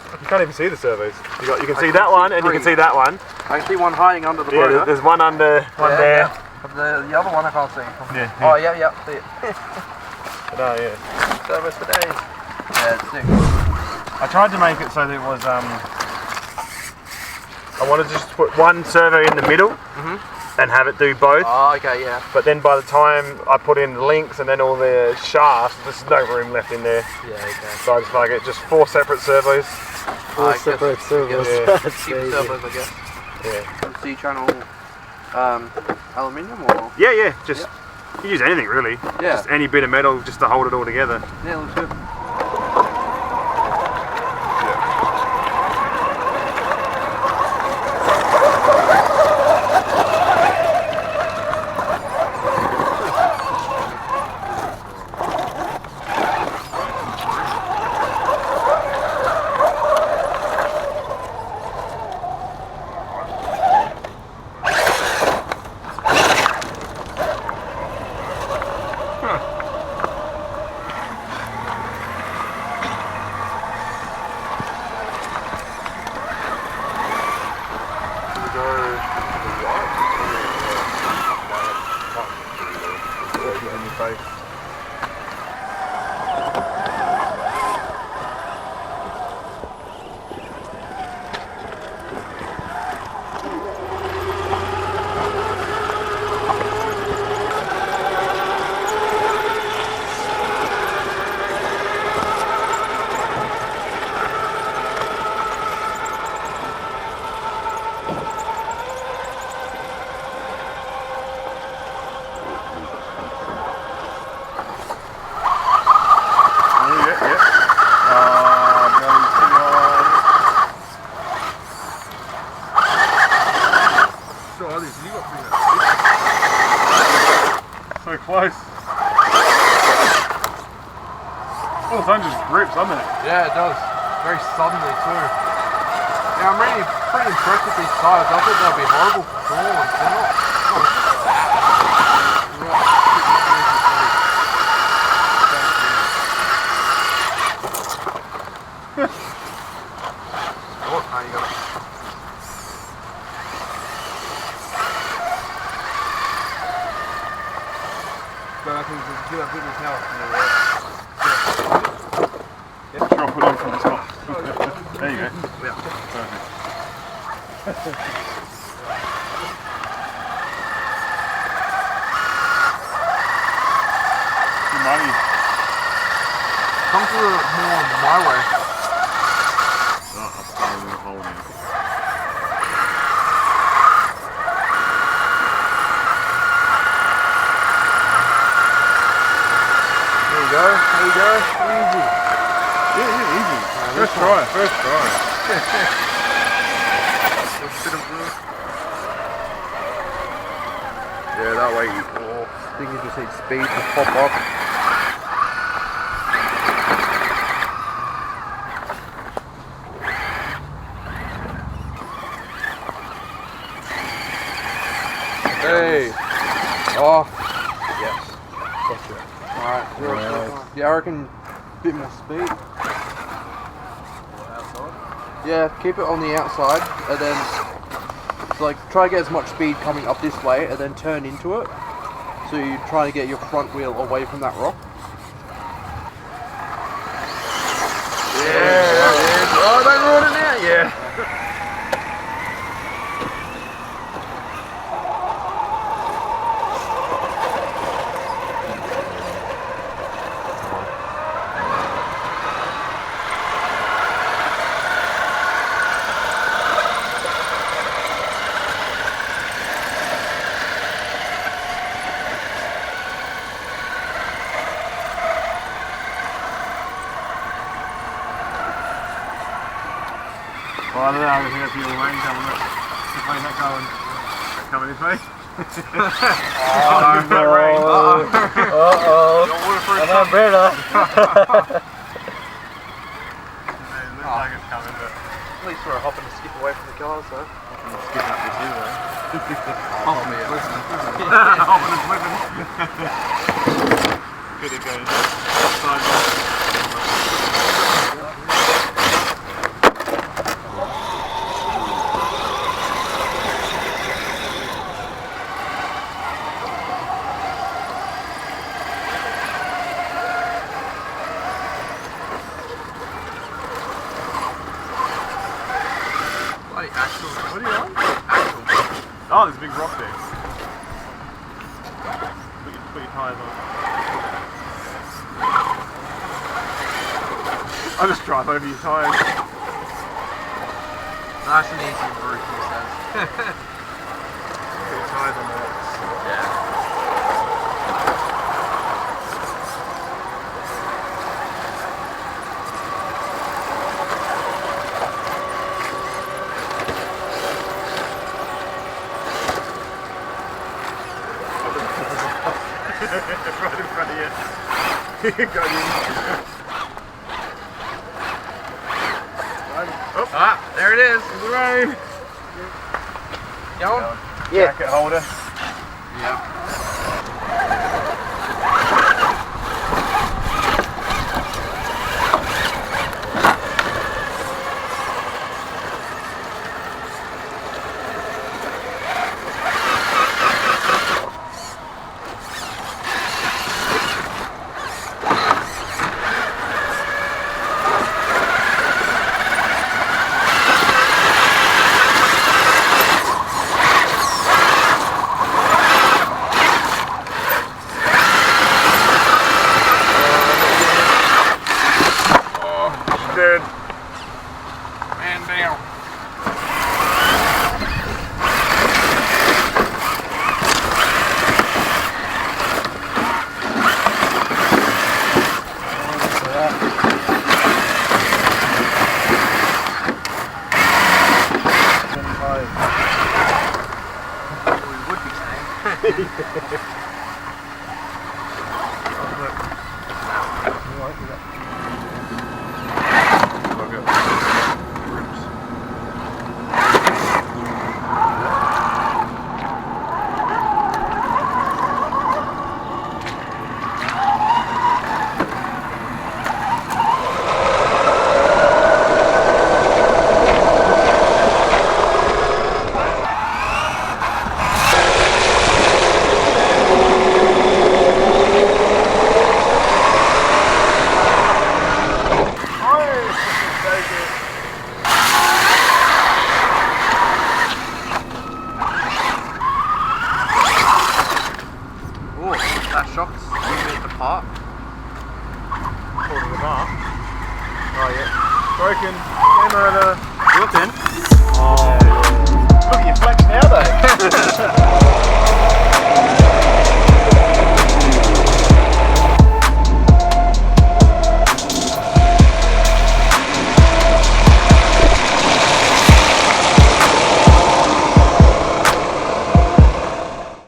You can't even see the servos. You can see that one, and you can see that one. I can see one hiding under the motor. Yeah, there's one under, one there. But the other one I can't see. Yeah. Oh yeah, see it. No, yeah. Servos for days. Yeah, it's sick. I tried to make it so that it was, I wanted to just put one servo in the middle and have it do both. Oh, okay, yeah. But then by the time I put in the links and then all the shafts, there's no room left in there. Yeah, okay. So I just like it, just 4 separate servos. 4 separate servos. Yeah. Cheap servos, I guess. Yeah. C-channel aluminium or? Yeah, just you can use anything really. Yeah. Just any bit of metal just to hold it all together. Yeah, looks good. So close. All of a sudden just grips, doesn't it? Yeah, it does. Very suddenly too. Yeah, I'm really pretty impressed with these tires. I thought they'd be horrible performance. They're not Drop it on from the top. There you go. Yeah. Perfect. Good money. Come to more my way. Oh, I'm starting in a hole now. There you go. Easy. Yeah, easy. First try. Yeah, that way you think you just need speed to pop up. Hey! Oh! Yes. Gotcha. Alright, yeah, I reckon a bit more speed. Yeah, keep it on the outside and then so like try to get as much speed coming up this way and then turn into it. So you try to get your front wheel away from that rock. Yeah, oh, don't ruin it now, yeah. Well, I don't know, I think that's the other way coming up. Just letting that go and coming this way. Oh no! Uh-oh! An umbrella! It looks like it's coming, but... At least we're hopping to skip away from the cars, though. Skip up this hill, though. Hopping and flipping. Hopping and flipping. Good it goes. Upside down. Oh, there's a big rock there. Put your tyres on. I'll just drive over your tyres. Nice and easy for Rookie, he says. Put your tyres on the rocks. Yeah. Right in front of you. Got you. Oh. Ah, there it is. In the rain. Going? Yeah. Jacket holder. Yeah. Dude. Man down. We would be saying. That shock's moving it apart. According to Mark. Oh yeah. Broken. Game over. Whooping. Oh. Look at your flex now though.